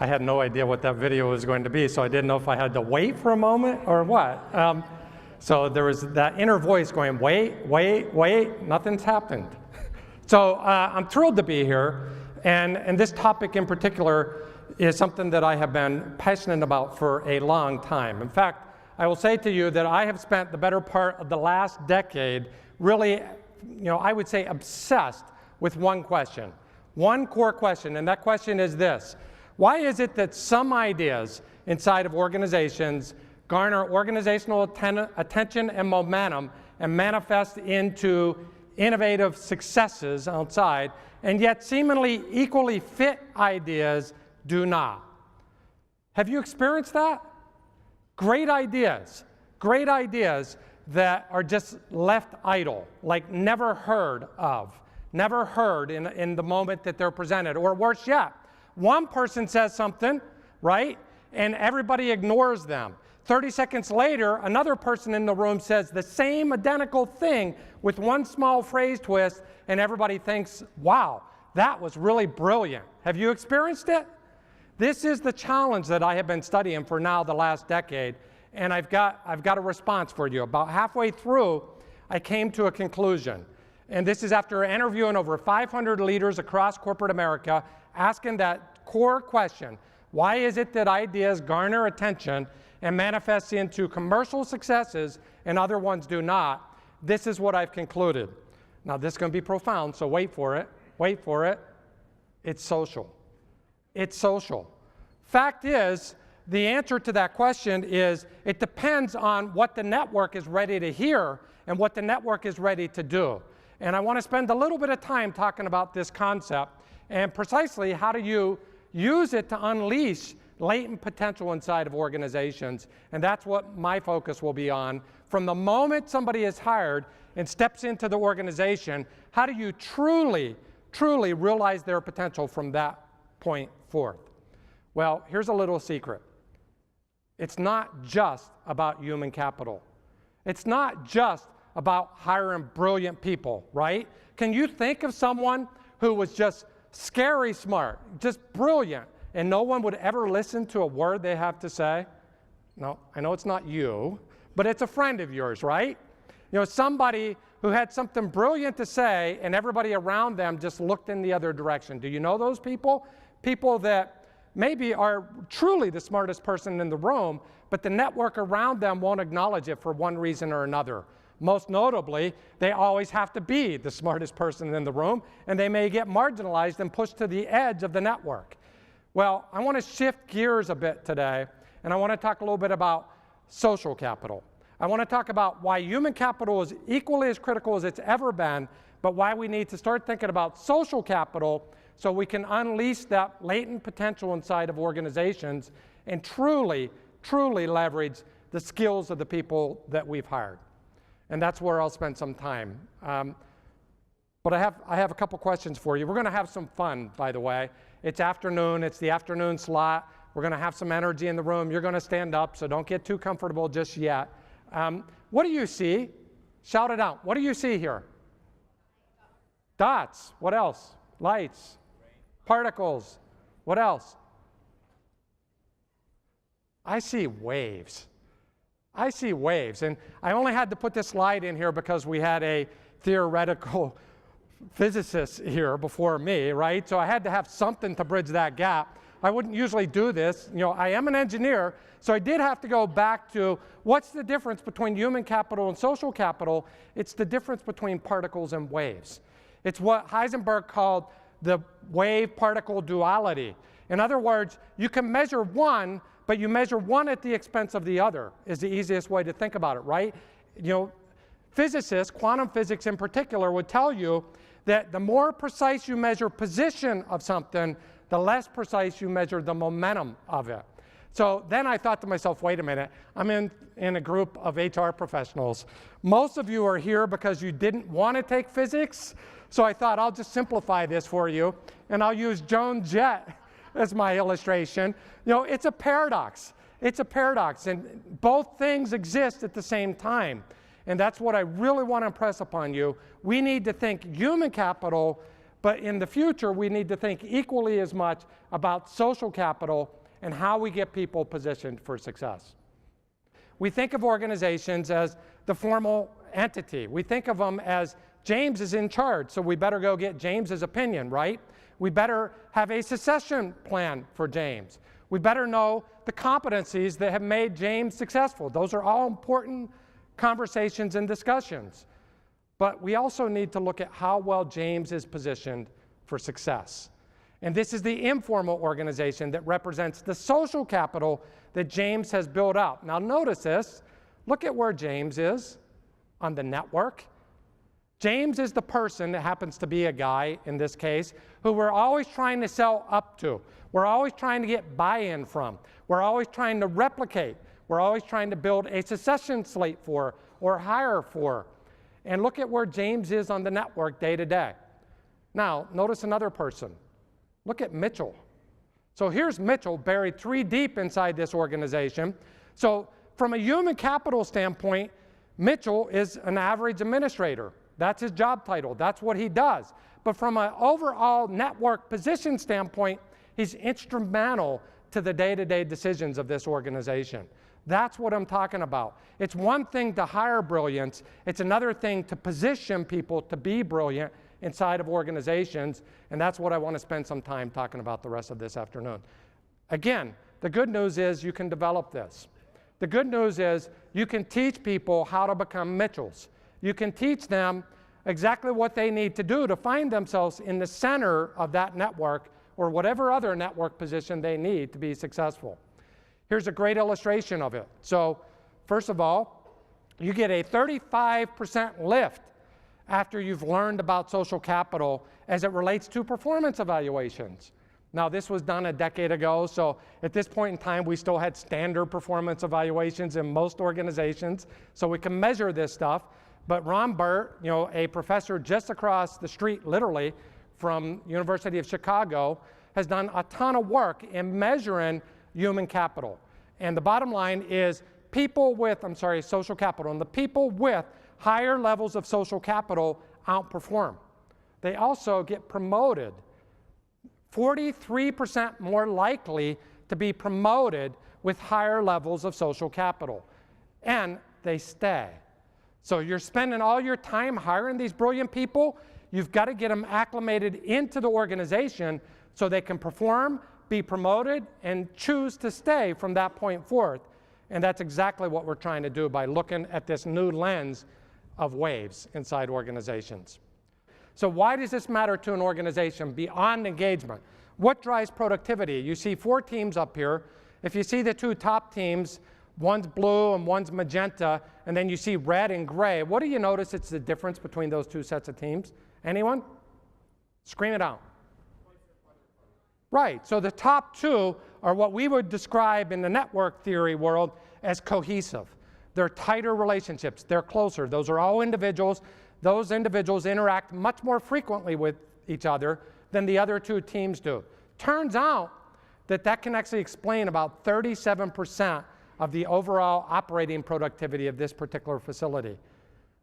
I had no idea what that video was going to be, so I didn't know if I had to wait for a moment or what. So there was that inner voice going, wait, nothing's happened. So I'm thrilled to be here, and this topic in particular is something that I have been passionate about for a long time. In fact, I will say to you that I have spent the better part of the last decade really, I would say obsessed with one question, one core question, and that question is this: why is it that some ideas inside of organizations garner organizational attention and momentum and manifest into innovative successes outside, and yet seemingly equally fit ideas do not? Have you experienced that? Great ideas that are just left idle, like never heard of, never heard in the moment that they're presented. Or worse yet, one person says something, right, and everybody ignores them. 30 seconds later, another person in the room says the same identical thing with one small phrase twist, and everybody thinks, wow, that was really brilliant. Have you experienced it? This is the challenge that I have been studying for now the last decade, and I've got a response for you. About halfway through, I came to a conclusion, and this is after interviewing over 500 leaders across corporate America, asking that core question: why is it that ideas garner attention and manifest into commercial successes and other ones do not? This is what I've concluded. Now, this is going to be profound, so wait for it. It's social. It's social. Fact is, the answer to that question is it depends on what the network is ready to hear and what the network is ready to do. And I want to spend a little bit of time talking about this concept and precisely how do you use it to unleash latent potential inside of organizations. And that's what my focus will be on. From the moment somebody is hired and steps into the organization, how do you truly realize their potential from that point forth? Well, here's a little secret. It's not just about human capital. It's not just about hiring brilliant people, right? Can you think of someone who was just scary smart, just brilliant, and no one would ever listen to a word they have to say? No, I know it's not you, but it's a friend of yours, right? Somebody who had something brilliant to say and everybody around them just looked in the other direction. Do you know those people? People that maybe are truly the smartest person in the room, but the network around them won't acknowledge it for one reason or another. Most notably, they always have to be the smartest person in the room, and they may get marginalized and pushed to the edge of the network. Well, I want to shift gears a bit today, and I want to talk a little bit about social capital. I want to talk about why human capital is equally as critical as it's ever been, but why we need to start thinking about social capital so we can unleash that latent potential inside of organizations and truly leverage the skills of the people that we've hired. And that's where I'll spend some time. But I have a couple questions for you. We're going to have some fun, by the way. It's afternoon. It's the afternoon slot. We're going to have some energy in the room. You're going to stand up, so don't get too comfortable just yet. What do you see? Shout it out. What do you see here? Dots. What else? Lights. Particles. What else? I see waves. I see waves. And I only had to put this slide in here because we had a theoretical physicist here before me, right? So I had to have something to bridge that gap. I wouldn't usually do this. I am an engineer, so I did have to go back to what's the difference between human capital and social capital? It's the difference between particles and waves. It's what Heisenberg called the wave-particle duality. In other words, you can measure one, but you measure one at the expense of the other is the easiest way to think about it, right? Physicists, quantum physics in particular, would tell you that the more precise you measure position of something, the less precise you measure the momentum of it. So then I thought to myself, wait a minute, I'm in a group of HR professionals. Most of you are here because you didn't want to take physics, so I thought I'll just simplify this for you, and I'll use Joan Jett as my illustration. It's a paradox. It's a paradox, and both things exist at the same time. And that's what I really want to impress upon you. We need to think human capital But in the future, we need to think equally as much about social capital and how we get people positioned for success. We think of organizations as the formal entity. We think of them as James is in charge, so we better go get James's opinion, right? We better have a succession plan for James. We better know the competencies that have made James successful. Those are all important conversations and discussions. But we also need to look at how well James is positioned for success. And this is the informal organization that represents the social capital that James has built up. Now notice this. Look at where James is on the network. James is the person that happens to be a guy, in this case, who we're always trying to sell up to. We're always trying to get buy-in from. We're always trying to replicate. We're always trying to build a succession slate for or hire for. And look at where James is on the network day to day. Now, notice another person. Look at Mitchell. So here's Mitchell buried 3 deep inside this organization. So from a human capital standpoint, Mitchell is an average administrator. That's his job title. That's what he does. But from an overall network position standpoint, he's instrumental to the day-to-day decisions of this organization. That's what I'm talking about. It's one thing to hire brilliance. It's another thing to position people to be brilliant inside of organizations, and that's what I want to spend some time talking about the rest of this afternoon. Again, the good news is you can develop this. The good news is you can teach people how to become Mitchells. You can teach them exactly what they need to do to find themselves in the center of that network or whatever other network position they need to be successful. Here's a great illustration of it. So first of all, you get a 35% lift after you've learned about social capital as it relates to performance evaluations. Now, this was done a decade ago, so at this point in time, we still had standard performance evaluations in most organizations, so we can measure this stuff. But Ron Burt, a professor just across the street, literally, from University of Chicago, has done a ton of work in measuring human capital. And the bottom line is social capital, and the people with higher levels of social capital outperform. They also get promoted. 43% more likely to be promoted with higher levels of social capital. And they stay. So you're spending all your time hiring these brilliant people. You've got to get them acclimated into the organization so they can perform, be promoted, and choose to stay from that point forth. And that's exactly what we're trying to do by looking at this new lens of waves inside organizations. So why does this matter to an organization beyond engagement? What drives productivity? You see 4 teams up here. If you see the 2 top teams, one's blue and one's magenta, and then you see red and gray, what do you notice it's the difference between those 2 sets of teams? Anyone? Scream it out. Right, so the top 2 are what we would describe in the network theory world as cohesive. They're tighter relationships, they're closer. Those are all individuals. Those individuals interact much more frequently with each other than the other 2 teams do. Turns out that can actually explain about 37% of the overall operating productivity of this particular facility.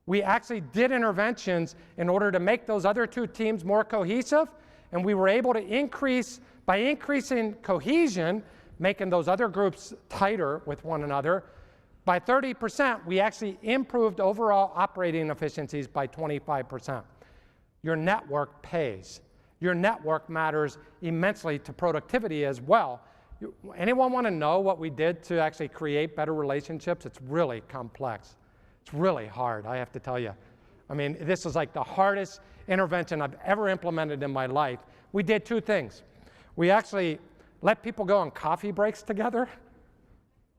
We actually did interventions in order to make those other 2 teams more cohesive, and we were able to increase, by increasing cohesion, making those other groups tighter with one another, by 30%, we actually improved overall operating efficiencies by 25%. Your network pays. Your network matters immensely to productivity as well. Anyone want to know what we did to actually create better relationships? It's really complex. It's really hard, I have to tell you. I mean, this is like the hardest intervention I've ever implemented in my life. We did 2 things. We actually let people go on coffee breaks together.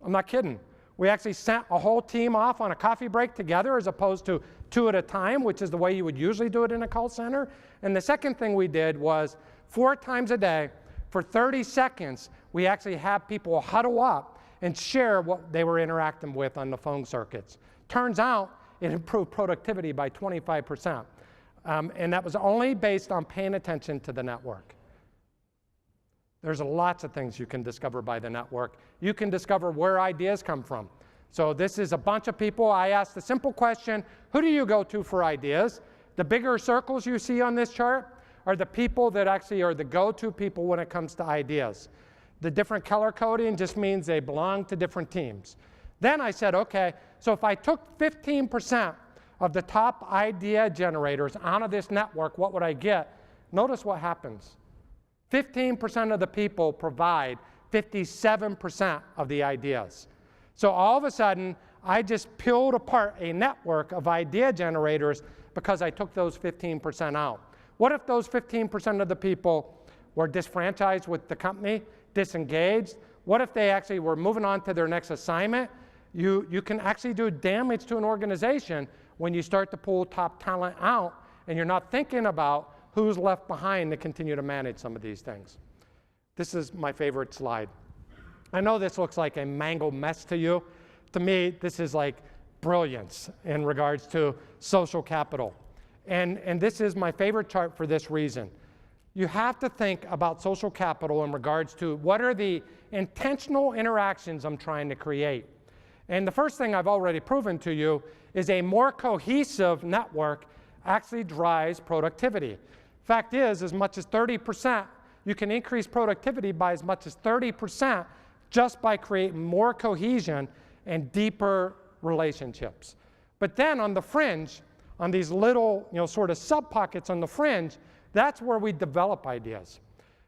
I'm not kidding. We actually sent a whole team off on a coffee break together as opposed to 2 at a time, which is the way you would usually do it in a call center. And the second thing we did was 4 times a day, for 30 seconds, we actually have people huddle up and share what they were interacting with on the phone circuits. Turns out it improved productivity by 25%. And that was only based on paying attention to the network. There's lots of things you can discover by the network. You can discover where ideas come from. So this is a bunch of people. I asked the simple question, who do you go to for ideas? The bigger circles you see on this chart are the people that actually are the go-to people when it comes to ideas. The different color coding just means they belong to different teams. Then I said, okay, so if I took 15% of the top idea generators out of this network, what would I get? Notice what happens. 15% of the people provide 57% of the ideas. So all of a sudden, I just peeled apart a network of idea generators because I took those 15% out. What if those 15% of the people were disfranchised with the company, disengaged? What if they actually were moving on to their next assignment? You can actually do damage to an organization when you start to pull top talent out and you're not thinking about who's left behind to continue to manage some of these things. This is my favorite slide. I know this looks like a mangled mess to you. To me, this is like brilliance in regards to social capital. And this is my favorite chart for this reason. You have to think about social capital in regards to what are the intentional interactions I'm trying to create. And the first thing I've already proven to you is a more cohesive network actually drives productivity. Fact is, as much as 30%, you can increase productivity by as much as 30% just by creating more cohesion and deeper relationships. But then on the fringe, on these little, sort of sub-pockets on the fringe, that's where we develop ideas.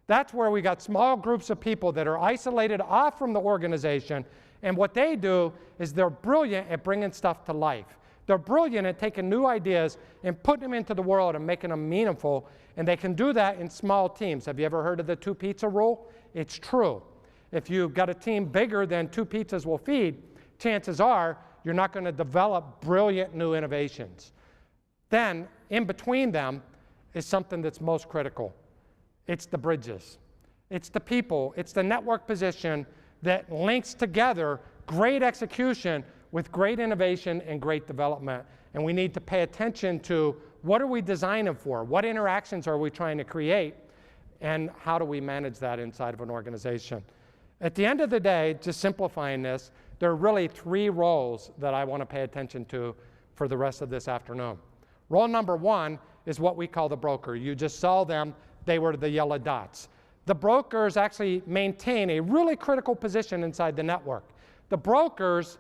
That's where we got small groups of people that are isolated off from the organization, and what they do is they're brilliant at bringing stuff to life. They're brilliant at taking new ideas and putting them into the world and making them meaningful, and they can do that in small teams. Have you ever heard of the 2 pizza rule? It's true. If you've got a team bigger than 2 pizzas will feed, chances are you're not going to develop brilliant new innovations. Then, in between them, is something that's most critical. It's the bridges. It's the people. It's the network position that links together great execution with great innovation and great development. And we need to pay attention to what are we designing for? What interactions are we trying to create? And how do we manage that inside of an organization? At the end of the day, just simplifying this, there are really 3 roles that I want to pay attention to for the rest of this afternoon. Role number 1 is what we call the broker. You just saw them. They were the yellow dots. The brokers actually maintain a really critical position inside the network. The brokers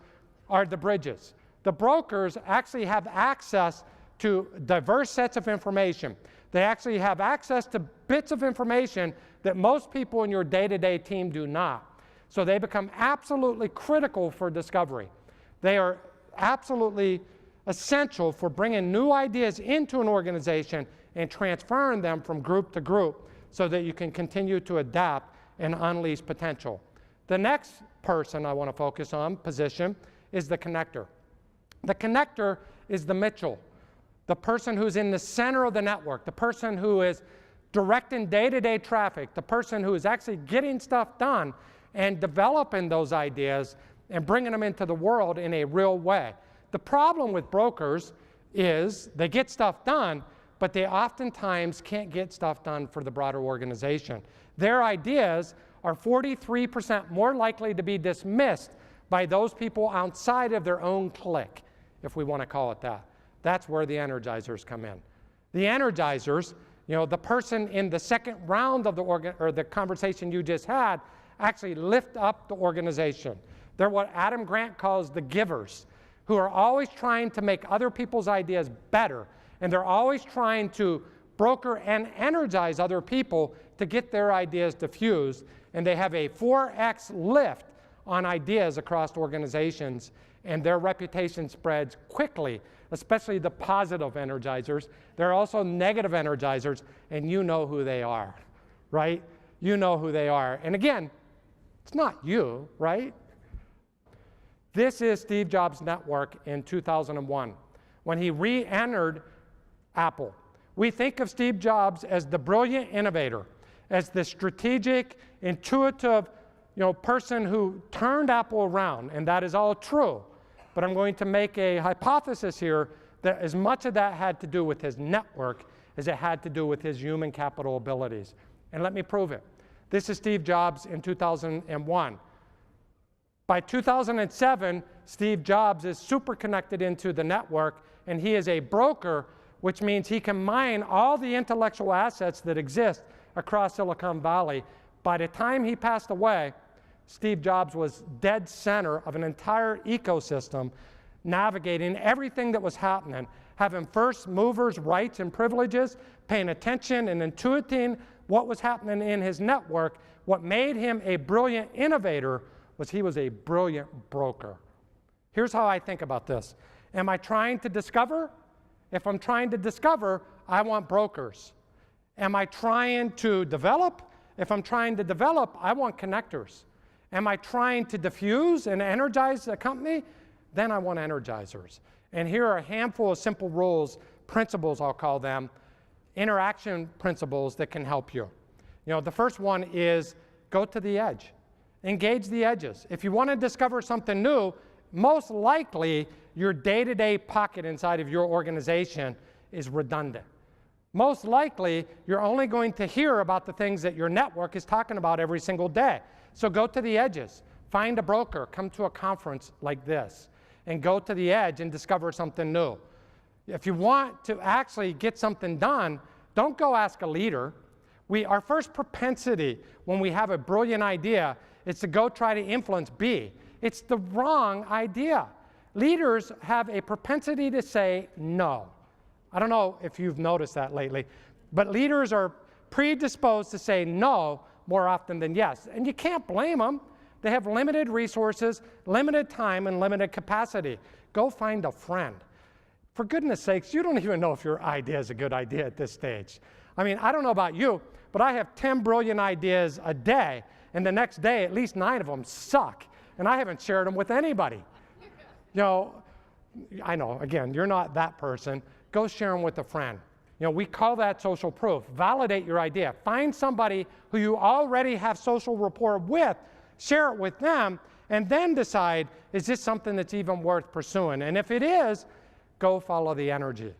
are the bridges. The brokers actually have access to diverse sets of information. They actually have access to bits of information that most people in your day-to-day team do not. So they become absolutely critical for discovery. They are absolutely essential for bringing new ideas into an organization and transferring them from group to group so that you can continue to adapt and unleash potential. The next person I want to focus on, position, is the connector. The connector is the Mitchell, the person who's in the center of the network, the person who is directing day-to-day traffic, the person who is actually getting stuff done and developing those ideas and bringing them into the world in a real way. The problem with brokers is they get stuff done, but they oftentimes can't get stuff done for the broader organization. Their ideas are 43% more likely to be dismissed by those people outside of their own clique, if we want to call it that. That's where the energizers come in. The energizers, the person in the second round of the conversation you just had, actually lift up the organization. They're what Adam Grant calls the givers, who are always trying to make other people's ideas better, and they're always trying to broker and energize other people to get their ideas diffused, and they have a 4x lift on ideas across organizations, and their reputation spreads quickly, especially the positive energizers. There are also negative energizers, and you know who they are, right? You know who they are. And again, it's not you, right? This is Steve Jobs' network in 2001, when he re-entered Apple. We think of Steve Jobs as the brilliant innovator, as the strategic, intuitive, person who turned Apple around, and that is all true. But I'm going to make a hypothesis here that as much of that had to do with his network as it had to do with his human capital abilities. And let me prove it. This is Steve Jobs in 2001. By 2007, Steve Jobs is super connected into the network, and he is a broker which means he can mine all the intellectual assets that exist across Silicon Valley. By the time he passed away, Steve Jobs was dead center of an entire ecosystem, navigating everything that was happening, having first movers' rights and privileges, paying attention and intuiting what was happening in his network. What made him a brilliant innovator was he was a brilliant broker. Here's how I think about this. Am I trying to discover? If I'm trying to discover, I want brokers. Am I trying to develop? If I'm trying to develop, I want connectors. Am I trying to diffuse and energize a company? Then I want energizers. And here are a handful of simple rules, principles I'll call them, interaction principles that can help you. You know, the first one is go to the edge. Engage the edges. If you want to discover something new, most likely your day-to-day pocket inside of your organization is redundant. Most likely you're only going to hear about the things that your network is talking about every single day. So go to the edges. Find a broker. Come to a conference like this and go to the edge and discover something new. If you want to actually get something done, don't go ask a leader. Our first propensity when we have a brilliant idea is to go try to influence B. It's the wrong idea. Leaders have a propensity to say no. I don't know if you've noticed that lately, but leaders are predisposed to say no more often than yes. And you can't blame them. They have limited resources, limited time, and limited capacity. Go find a friend. For goodness sakes, you don't even know if your idea is a good idea at this stage. I mean, I don't know about you, but I have 10 brilliant ideas a day, and the next day, at least 9 of them suck, and I haven't shared them with anybody. You know, I know, again, you're not that person. Go share them with a friend. You know, we call that social proof. Validate your idea. Find somebody who you already have social rapport with, share it with them, and then decide, is this something that's even worth pursuing? And if it is, go follow the energy.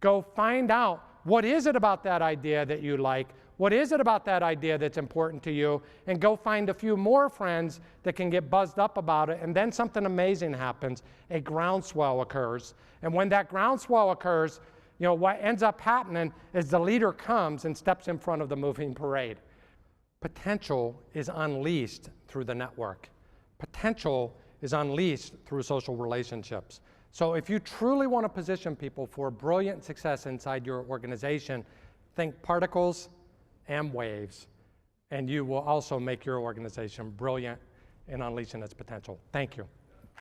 Go find out what is it about that idea that you like, what is it about that idea that's important to you, and go find a few more friends that can get buzzed up about it, and then something amazing happens. A groundswell occurs. And when that groundswell occurs, you know, what ends up happening is the leader comes and steps in front of the moving parade. Potential is unleashed through the network. Potential is unleashed through social relationships. So if you truly want to position people for brilliant success inside your organization, think particles and waves, and you will also make your organization brilliant in unleashing its potential. Thank you.